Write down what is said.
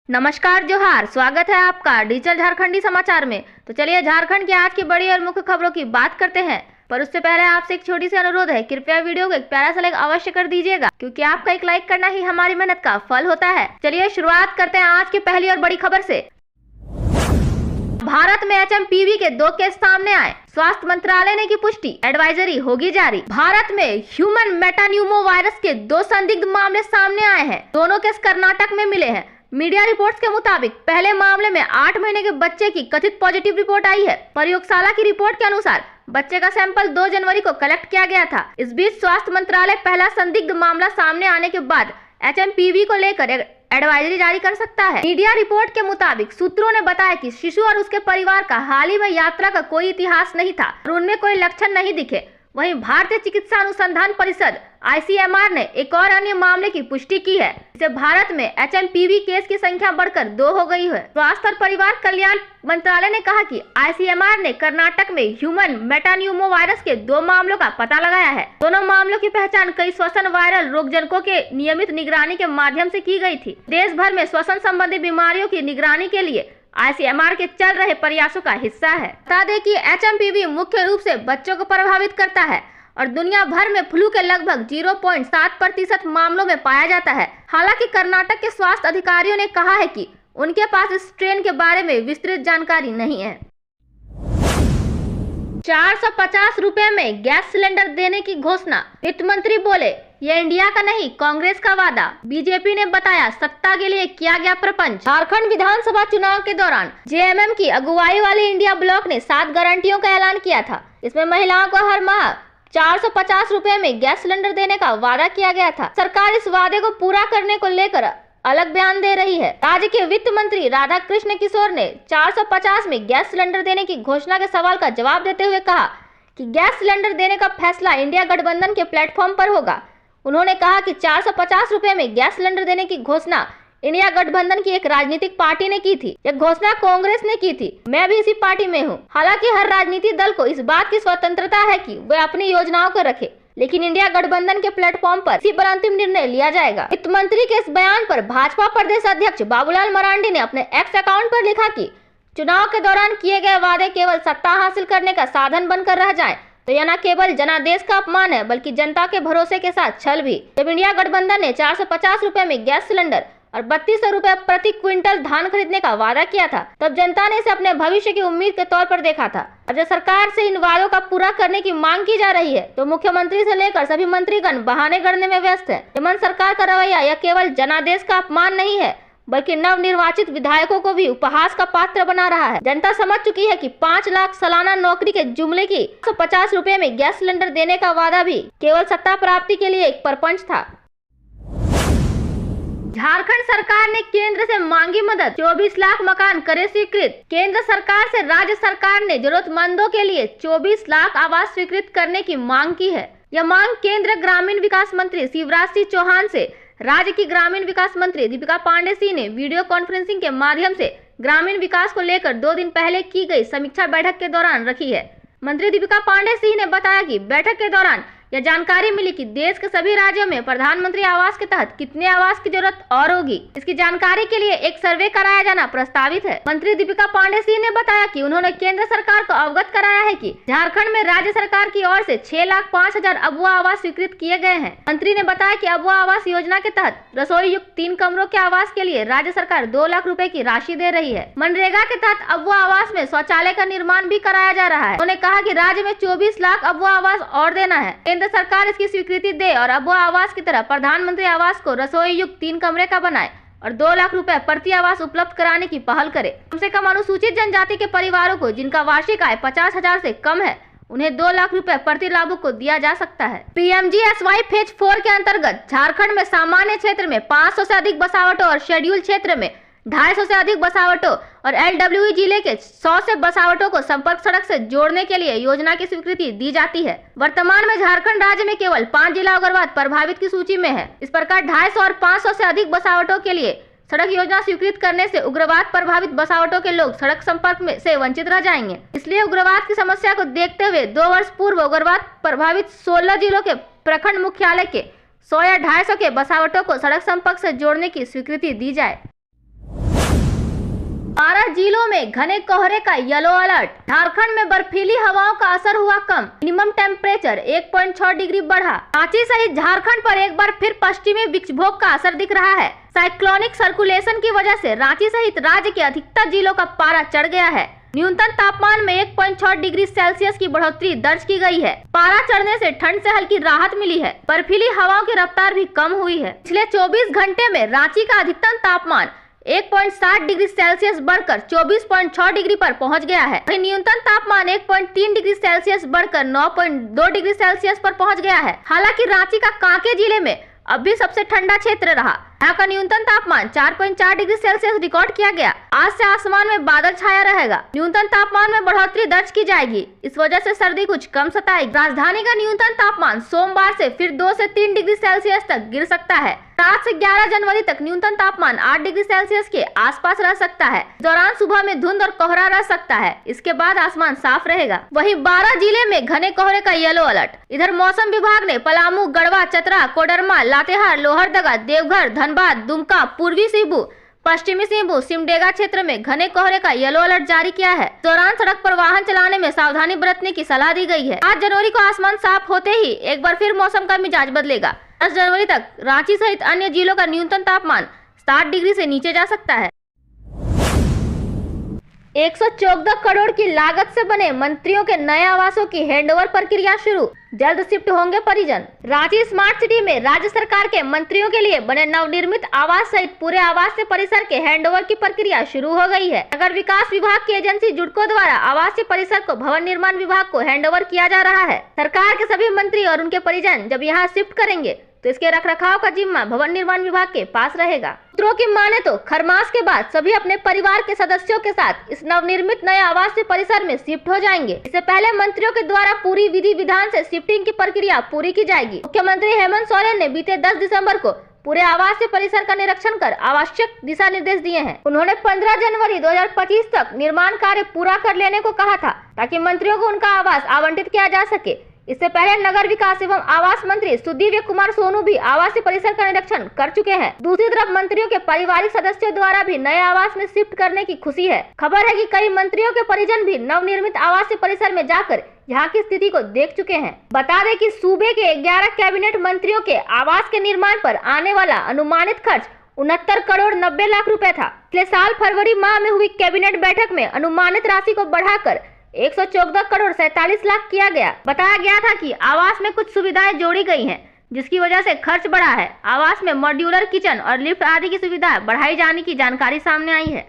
नमस्कार जोहार, स्वागत है आपका डिजिटल झारखंडी समाचार में। तो चलिए झारखंड की आज की बड़ी और मुख्य खबरों की बात करते हैं, पर उससे पहले आपसे एक छोटी सी अनुरोध है, कृपया वीडियो को एक प्यारा सा लाइक अवश्य कर दीजिएगा, क्योंकि आपका एक लाइक करना ही हमारी मेहनत का फल होता है। चलिए शुरुआत करते हैं आज की पहली और बड़ी खबर से। भारत में HMPV के 2 केस सामने आए, स्वास्थ्य मंत्रालय ने की पुष्टि, एडवाइजरी होगी जारी। भारत में ह्यूमन मेटान्यूमो वायरस के 2 संदिग्ध मामले सामने आए हैं। दोनों केस कर्नाटक में मिले हैं। मीडिया रिपोर्ट्स के मुताबिक पहले मामले में 8 महीने के बच्चे की कथित पॉजिटिव रिपोर्ट आई है। प्रयोगशाला की रिपोर्ट के अनुसार बच्चे का सैंपल 2 जनवरी को कलेक्ट किया गया था। इस बीच स्वास्थ्य मंत्रालय पहला संदिग्ध मामला सामने आने के बाद HMPV को लेकर एडवाइजरी जारी कर सकता है। मीडिया रिपोर्ट के मुताबिक सूत्रों ने बताया कि शिशु और उसके परिवार का हाल ही में यात्रा का कोई इतिहास नहीं था और उनमें कोई लक्षण नहीं दिखे। वहीं भारतीय चिकित्सा अनुसंधान परिषद ICMR ने एक और अन्य मामले की पुष्टि की है, जिससे भारत में HMPV केस की संख्या बढ़कर 2 हो गई है। स्वास्थ्य और परिवार कल्याण मंत्रालय ने कहा कि ICMR ने कर्नाटक में ह्यूमन मेटान्यूमो वायरस के 2 मामलों का पता लगाया है। दोनों मामलों की पहचान कई श्वसन वायरल रोगजनकों के नियमित निगरानी के माध्यम से की गई थी। देश भर में श्वसन संबंधी बीमारियों की निगरानी के लिए ICMR के चल रहे प्रयासों का हिस्सा है। बता दें कि HMPV मुख्य रूप से बच्चों को प्रभावित करता है और दुनिया भर में फ्लू के लगभग 0.7% मामलों में पाया जाता है। हालांकि कर्नाटक के स्वास्थ्य अधिकारियों ने कहा है कि उनके पास इस स्ट्रेन के बारे में विस्तृत जानकारी नहीं है। 450 रुपए में गैस सिलेंडर देने की घोषणा, वित्त मंत्री बोले ये इंडिया का नहीं कांग्रेस का वादा। बीजेपी ने बताया सत्ता के लिए किया गया प्रपंच। झारखंड विधानसभा चुनाव के दौरान JMM की अगुवाई वाले इंडिया ब्लॉक ने 7 गारंटियों का ऐलान किया था। इसमें महिलाओं को हर माह 450 रुपए में गैस सिलेंडर देने का वादा किया गया था। सरकार इस वादे को पूरा करने को लेकर अलग बयान दे रही है। राज्य के वित्त मंत्री राधा कृष्ण किशोर ने 450 में गैस सिलेंडर देने की घोषणा के सवाल का जवाब देते हुए कहा कि गैस सिलेंडर देने का फैसला इंडिया गठबंधन के प्लेटफॉर्म पर होगा। उन्होंने कहा कि 450 रुपए में गैस सिलेंडर देने की घोषणा इंडिया गठबंधन की एक राजनीतिक पार्टी ने की थी। यह घोषणा कांग्रेस ने की थी। मैं भी इसी पार्टी में हूँ। हालांकि हर राजनीतिक दल को इस बात की स्वतंत्रता है कि वे अपनी योजनाओं को रखे, लेकिन इंडिया गठबंधन के प्लेटफॉर्म पर इसी पर अंतिम निर्णय लिया जाएगा। वित्त मंत्री के इस बयान पर भाजपा प्रदेश अध्यक्ष बाबूलाल मरांडी ने अपने एक्स अकाउंट पर लिखा कि चुनाव के दौरान किए गए वादे केवल सत्ता हासिल करने का साधन बनकर रह जाए तो यह न केवल जनादेश का अपमान है, बल्कि जनता के भरोसे के साथ छल भी। जब इंडिया गठबंधन ने 450 रुपए में गैस सिलेंडर और 3200 रुपए प्रति क्विंटल धान खरीदने का वादा किया था, तब जनता ने इसे अपने भविष्य की उम्मीद के तौर पर देखा था। अब जब सरकार से इन वादों का पूरा करने की मांग की जा रही है, तो मुख्यमंत्री से लेकर सभी मंत्रीगण बहाने गढ़ने में व्यस्त हैं। हेमंत सरकार का रवैया यह केवल जनादेश का अपमान नहीं है, बल्कि नव निर्वाचित विधायकों को भी उपहास का पात्र बना रहा है। जनता समझ चुकी है कि 5 लाख सालाना नौकरी के जुमले की 150 रुपए में गैस सिलेंडर देने का वादा भी केवल सत्ता प्राप्ति के लिए एक प्रपंच था। झारखंड सरकार ने केंद्र से मांगी मदद, 24 लाख मकान करे स्वीकृत। केंद्र सरकार से राज्य सरकार ने जरूरतमंदों के लिए 24 लाख आवास स्वीकृत करने की मांग की है। यह मांग केंद्रीय ग्रामीण विकास मंत्री शिवराज सिंह चौहान से राज्य की ग्रामीण विकास मंत्री दीपिका पांडे सिंह ने वीडियो कॉन्फ्रेंसिंग के माध्यम से ग्रामीण विकास को लेकर 2 दिन पहले की गई समीक्षा बैठक के दौरान रखी है। मंत्री दीपिका पांडे सिंह ने बताया कि बैठक के दौरान यह जानकारी मिली कि देश के सभी राज्यों में प्रधानमंत्री आवास के तहत कितने आवास की जरूरत और होगी। इसकी जानकारी के लिए एक सर्वे कराया जाना प्रस्तावित है। मंत्री दीपिका पांडे सिंह ने बताया कि उन्होंने केंद्र सरकार को अवगत कराया है कि झारखंड में राज्य सरकार की ओर से 6,05,000 अबुआ आवास स्वीकृत किए गए हैं। मंत्री ने बताया कि अबुआ आवास योजना के तहत रसोई युक्त 3 कमरों के आवास के लिए राज्य सरकार 2 लाख रुपए की राशि दे रही है। मनरेगा के तहत अबुआ आवास में शौचालय का निर्माण भी कराया जा रहा है। उन्होंने कहा कि राज्य में 24 लाख अबुआ आवास और देना है। केंद्र सरकार इसकी स्वीकृति दे और अबुआ आवास की तरह प्रधानमंत्री आवास को रसोई युक्त 3 कमरे का बनाए और 2 लाख रुपए प्रति आवास उपलब्ध कराने की पहल करे। कम से कम अनुसूचित जनजाति के परिवारों को जिनका वार्षिक आय 50,000 से कम है, उन्हें 2 लाख रुपए प्रति लाभुक को दिया जा सकता है। PMGSY फेज 4 के अंतर्गत झारखंड में सामान्य क्षेत्र में 500 से अधिक बसावटों और शेड्यूल क्षेत्र में 250 से अधिक बसावटों और LWE जिले के 100 से बसावटों को संपर्क सड़क से जोड़ने के लिए योजना की स्वीकृति दी जाती है। वर्तमान में झारखंड राज्य में केवल 5 जिला उग्रवाद प्रभावित की सूची में है। इस प्रकार 250 और 500 से अधिक बसावटों के लिए सड़क योजना स्वीकृत करने से उग्रवाद प्रभावित बसावटों के लोग सड़क संपर्क में से वंचित रह जाएंगे। इसलिए उग्रवाद की समस्या को देखते हुए 2 वर्ष पूर्व उग्रवाद प्रभावित 16 जिलों के प्रखंड मुख्यालय के 100 या 250 के बसावटों को सड़क संपर्क से जोड़ने की स्वीकृति दी जाए। 12 जिलों में घने कोहरे का येलो अलर्ट। झारखंड में बर्फीली हवाओं का असर हुआ कम, मिनिमम टेम्परेचर 1.6 डिग्री बढ़ा। रांची सहित झारखंड पर एक बार फिर पश्चिमी विक्षोभ का असर दिख रहा है। साइक्लोनिक सर्कुलेशन की वजह से रांची सहित राज्य के अधिकतर जिलों का पारा चढ़ गया है। न्यूनतम तापमान में 1.6 डिग्री सेल्सियस की बढ़ोतरी दर्ज की गई है। पारा चढ़ने से ठंड से हल्की राहत मिली है। बर्फीली हवाओं की रफ्तार भी कम हुई है। पिछले 24 घंटे में रांची का अधिकतम तापमान 1.7 डिग्री सेल्सियस बढ़कर 24.6 डिग्री पर पहुंच गया है। वहीं न्यूनतम तापमान 1.3 डिग्री सेल्सियस बढ़कर 9.2 डिग्री सेल्सियस पर पहुंच गया है। हालांकि रांची का कांके जिले में अब भी सबसे ठंडा क्षेत्र रहा। यहाँ का न्यूनतम तापमान 4.4 डिग्री सेल्सियस रिकॉर्ड किया गया। आज से आसमान में बादल छाया रहेगा। न्यूनतम तापमान में बढ़ोतरी दर्ज की जाएगी। इस वजह से सर्दी कुछ कम सताएगी। राजधानी का न्यूनतम तापमान सोमवार से फिर 2 से 3 डिग्री सेल्सियस तक गिर सकता है। 7 से 11 जनवरी तक न्यूनतम तापमान 8 डिग्री सेल्सियस के आसपास रह सकता है। इस दौरान सुबह में धुंध और कोहरा रह सकता है। इसके बाद आसमान साफ रहेगा। वहीं 12 जिले में घने कोहरे का येलो अलर्ट। इधर मौसम विभाग ने पलामू, गढ़वा, चतरा, कोडरमा, लातेहार, लोहरदगा, देवघर, धनबाद, दुमका, पूर्वी सिंहभूम, पश्चिमी सिंहभूम, सिमडेगा क्षेत्र में घने कोहरे का येलो अलर्ट जारी किया है। दौरान सड़क पर वाहन चलाने में सावधानी बरतने की सलाह दी गई है। 8 जनवरी को आसमान साफ होते ही एक बार फिर मौसम का मिजाज बदलेगा। 10 जनवरी तक रांची सहित अन्य जिलों का न्यूनतम तापमान 7 डिग्री से नीचे जा सकता है। 114 करोड़ की लागत से बने मंत्रियों के नए आवासों की हैंडओवर प्रक्रिया शुरू, जल्द शिफ्ट होंगे परिजन। रांची स्मार्ट सिटी में राज्य सरकार के मंत्रियों के लिए बने नवनिर्मित आवास सहित पूरे आवासीय परिसर के हैंडओवर की प्रक्रिया शुरू हो गई है। नगर विकास विभाग की एजेंसी जुडको द्वारा आवासीय परिसर को भवन निर्माण विभाग को हैंडओवर किया जा रहा है। सरकार के सभी मंत्री और उनके परिजन जब यहाँ शिफ्ट करेंगे तो इसके रखरखाव का जिम्मा भवन निर्माण विभाग के पास रहेगा। सूत्रों की माने तो खरमास के बाद सभी अपने परिवार के सदस्यों के साथ इस नवनिर्मित नए आवासीय परिसर में शिफ्ट हो जाएंगे। इससे पहले मंत्रियों के द्वारा पूरी विधि विधान से शिफ्टिंग की प्रक्रिया पूरी की जाएगी। मुख्यमंत्री हेमंत सोरेन ने बीते 10 दिसंबर को पूरे आवासीय परिसर का निरीक्षण कर आवश्यक दिशा निर्देश दिए हैं। उन्होंने 15 जनवरी 2025 तक निर्माण कार्य पूरा कर लेने को कहा था ताकि मंत्रियों को उनका आवास आवंटित किया जा सके। इससे पहले नगर विकास एवं आवास मंत्री सुदीव्य कुमार सोनू भी आवासीय परिसर का निरीक्षण कर चुके हैं। दूसरी तरफ मंत्रियों के पारिवारिक सदस्यों द्वारा भी नए आवास में शिफ्ट करने की खुशी है। खबर है कि कई मंत्रियों के परिजन भी नवनिर्मित आवासीय परिसर में जाकर यहाँ की स्थिति को देख चुके हैं। बता दें कि सूबे के 11 कैबिनेट मंत्रियों के आवास के निर्माण पर आने वाला अनुमानित खर्च 69 करोड़ 90 लाख रुपए था। पिछले साल फरवरी माह में हुई कैबिनेट बैठक में अनुमानित राशि को बढ़ाकर 114 करोड़ 47 लाख किया गया। बताया गया था कि आवास में कुछ सुविधाएं जोड़ी गई हैं, जिसकी वजह से खर्च बढ़ा है। आवास में मॉड्यूलर किचन और लिफ्ट आदि की सुविधाएं बढ़ाई जाने की जानकारी सामने आई है।